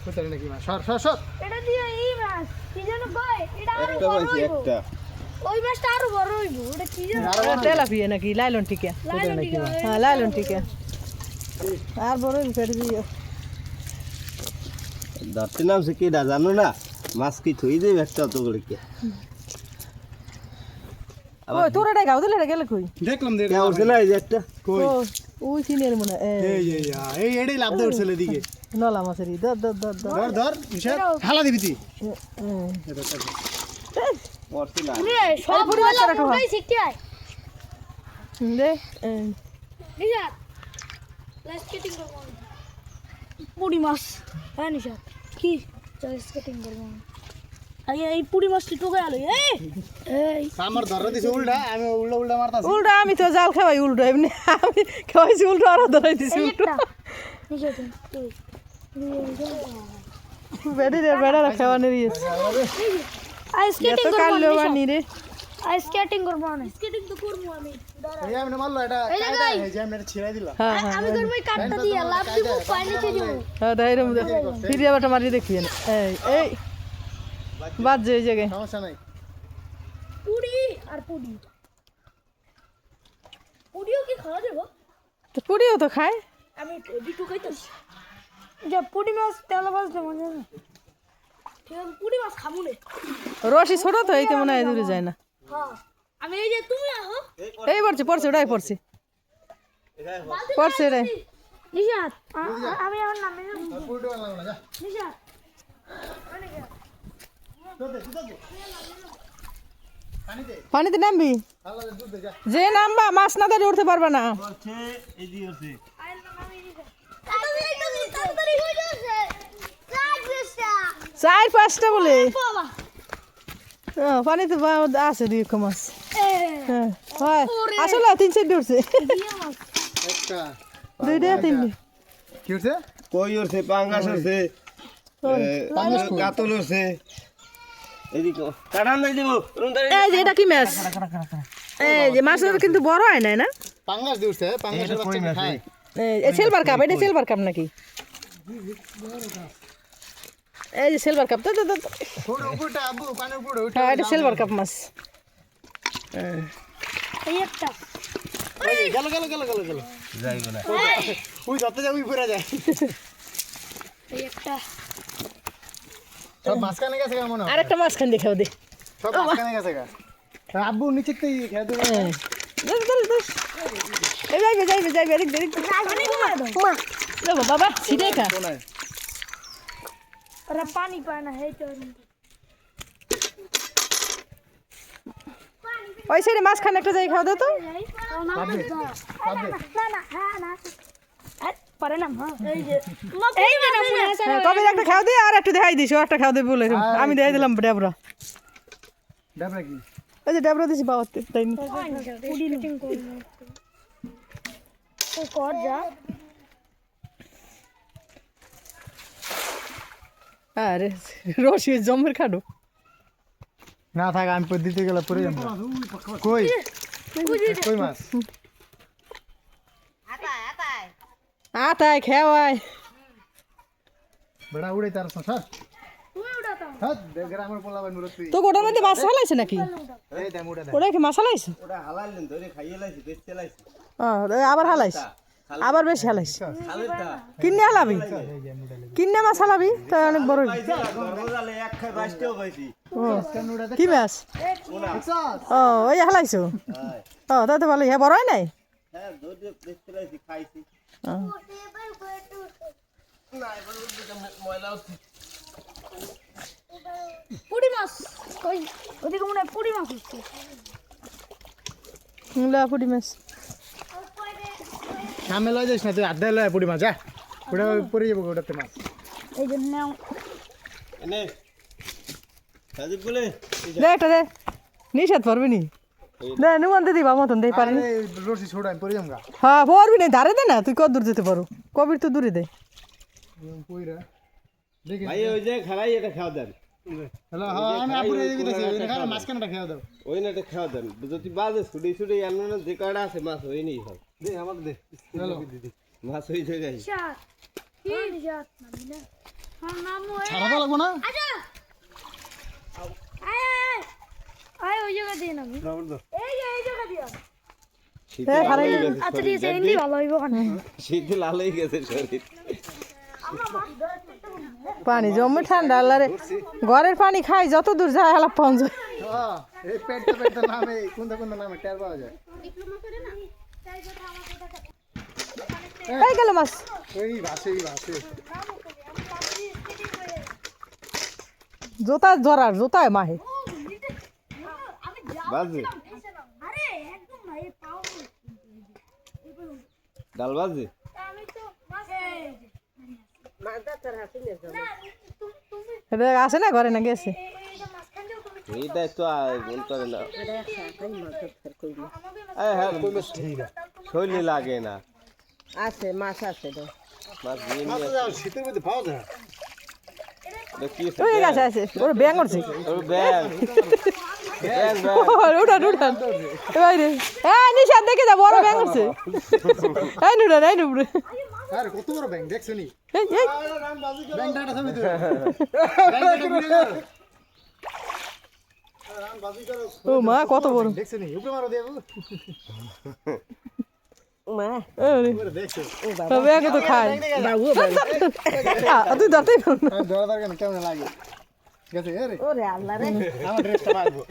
কোথায় নাকি মাছ সর সর সর এটা দিয়ে এই মাছ কি যেন কয় এটা আরো একটা বড় পাইছি হইব একটা ওই মাছটা আরো বড় হইব ওটা কি যেন তেলাপিয়া নাকি লাইলন টিকা লাইন দিকে হ্যাঁ লাইলন টিকা আর বড় ফের দিও ধরতে নামছে কি না জানো না মাছ কি থই দেবে একটা অত করে কি ওই তোর এটা গাও দিলে গেলে কই দেখলাম দে কে উঠছে না এই যে একটা কই ও ওই চিনের মনে এই এটাই লাভ দে উঠছিল এদিকে নলা মাছের ধর ধর ধর ধর ধর ধর নিশাদ হালা দিবি তুই পড়ছি না রে সব পুরি বলা মাছটা রাখো। ওটাই শিখতে হয় দে নিশাদ লাস্ট কেটিং করব পুরি মাছ হ্যাঁ নিশাদ কি লাস্ট কেটিং করব এই পুরি মাছটি তো গেল এই আমার ধরে দিছে উল্টা আমি উল্টা উল্টা মারতাছি উল্টা আমি তো জাল খাওয়াই উল্টো এমনি আমি খাওয়াইছি উল্টো আর ধরাই দিছি উল্টো নিশাদ তুই বেড়া খাওয়ানোর ইয়েছে আইস স্কেটিং এত করব কালো বানি রে আইস স্কেটিং করব না স্কেটিং তো করব আমি এই আমি মারলো এটা কায়দা এই যে আমি এটা ছিড়াই দিলাম হ্যাঁ হ্যাঁ আমি করব কাটটা দিয়ে লাভ দিব পানিতে দিব হ্যাঁ দাইরম ফিরিয়া বাটা মারি দেখি এই বাদ যে এই জায়গায় সমস্যা নাই পুরি আর পুরি পুরিও কি খাওয়া দেব তো পুরিও তো খায় আমি দুটো খাইতেছি যে পুরি মাছ তেল মাছ দেবো না ঠিক আছে পুরি মাছ খাবো না রশি ছোট তো এইতে মনে হয় দূরে যায় না হ্যাঁ আমি এই যে তুমি আহো এই পড়ছে ওটাই পড়ছে রে নিশাত আমি আমার নামে পুরোটা লাগলো না যা নিশাত পানিতে নামবি হালা দে দুধ দে যা যে নামবা মাছ না ধরে উঠতে পারবা না পড়ছে এই যে হচ্ছে তাড়াতাড়ি হয়ে যাচ্ছে চার পাঁচটা বলে বাবা পানিতে আছে দুই মাছ এ হ্যাঁ হয় আসলে 3-4 উঠছে একটা দুইটা 3 কি হচ্ছে কই উঠছে পাঙ্গাস উঠছে কাতল উঠছে এদিকে কাটান নাই দিব এই যে এটা কি মাছ এই যে মাছের কিন্তু বড় হয় না না পাঙ্গাস দি উঠছে পাঙ্গাসের বাচ্চা কি খায় এই সিলভার কাপ এটা সিলভার কাপ নাকি এই যে সিলভার কাপ তো পুরো উপরটা আবু পানির উপরে উঠে হ্যাঁ এটা সিলভার কাপ মাছ এই একটা গেল গেল গেল গেল গেল যাই না ওই যত যাবি উপরে যায় এই একটা সব মাঝখানে গেছে কেমন আর একটা মাছ খান দেখাও দে সব মাঝখানে গেছে গা আব্বু নিচে তো খেয়ে দেবে যাইবে দেখ মা বাবা ছিটে খা কোনায় ওরা পানি পায় না এই তো ওই সাইডে মাছ খান একটা যাই খাওয়া দাও তো না না হ্যাঁ না পারে না এই যে এই যে না মনে আছে কবে একটা খাও দে আর একটু দেখাই দিস একটা খাও দে বলে আমি দেখাই দিলাম ডেবরা ডাবরা কি ওই যে ডেবরা দিছি বাবা তাই পুরি লুটিং করব ও কর যা আরে রশি জমের খাডো না থাক আমি দিতে গেলে পরে যাবো কই কই মাছ আতায় খেওয়ায় বড়া উড়ে তার স্যার তুই উড়াতাম হ্যাঁ গ্রামের পোলাবেন মুরত তো গোটার মধ্যে মাছ হালাইছে নাকি এই দাম উড়ে ওটা কি মাছ হালাইছে ওটা হালালেন ধরে খাইয়ে লাইছি দেখতে লাইছি আবার হালাইছে আবার বেশি হালাইছে খালেরটা কিনে হালাবি কিনে মাছ হালাবি তাই অনেক বড় হইবে। গরমজালে এক খাই বাসতেও পাইছি কি মাছ ও ওই হালাইছো ও তাই তো ভালোই হ্যাঁ বড় হয় নাই হ্যাঁ ধরে দেখতে লাইছি খাইছি না এবার ময়লা উঠছে পুরি মাছ কই ওদিকে মনে হয় পুরি মাছ হচ্ছে পুটি মাছ সামনে লয় যাস না তুই আড্ডায় লয় পুরি মাছ যা ওটা পরে যাবো ওটাতে মাছ এই জন্য এনে সাজিব বলে দে একটা দে নিষেধ পারবি নি দে নুমান দিবা মতন দেই পারি আরে রশি ছোড়া আমি পরে যাবো গা হ্যাঁ পারবি না ধারে দে না তুই কত দূর যেতে পারো কবির তো দূরে দে কইরা দেখি ভাই ওই যে খারাই এটা খাওয়া দেন হ্যালো হ্যাঁ আমি আপুরে দিতেছি ওই খারাপ মাছ কেনটা খেয়ে দাও ওই না এটা খাওয়া দেন যদি বাজে ছুটি ছুটি আনো না যে কয়টা আছে মাছ ওই নেই সব দে আমার দে হ্যালো মাছ ওই জায়গায় শাক কি শাক না নামু ছাড়া তো লাগবো না আচ্ছা আয় আয় আয় ওই জায়গা দিয়ে নামি এই জায়গা দিয়ে শীতে লাল হয়ে গেছে আচ্ছা শরীর, ঠিক আছে এমনি ভালো হইব কানে শীতে লাল হয়ে গেছে শরীর। পানি জমে ঠান্ডা আল্লাহরে ঘরের পানি খাই যত দূর যায় আলাপ পাওয়া যায় হ্যাঁ এই পেটটা নামে কোনটা নামে টের পাওয়া যায় এই গেল মাছ এই ভাসে জোতা ধরার জোতায় মাহে বাজে আরে একদম ভাই পাও ডাল বাজে আমি তো মাছটা তোর হাতে নিয়ে যাও তুমি এটা আছে না ঘরে না গেছে এই যে মাছ খান যাও তুমি এইটা তো গুণ করে না এই হ্যাঁ শৈলী লাগে না আছে মাছ আছে তো মাছ দিয়ে নিয়ে শীতের মধ্যে পাওয়া যায় এটা কি ওই গাছে আছে ওর ব্যাং করছে ওর ব্যাগ ব্যাগ উঠান এবার নিশাদ দেখে যা বড় ব্যাং করছে এই নুড়ান এই নুড়ে আরে কত বড় ব্যাংক দেখছো নি এই ব্যাংকটা ছবি তো ও মা কত বড় দেখছো নি উপরে মারো দেবো মা দেখছো ব্যাং তো খায় তুই ধরতেই পারো না ধরা দরকার কেমন লাগে ঠিক আছে ওরে আল্লাহ রে আমার ড্রেসটা মারবো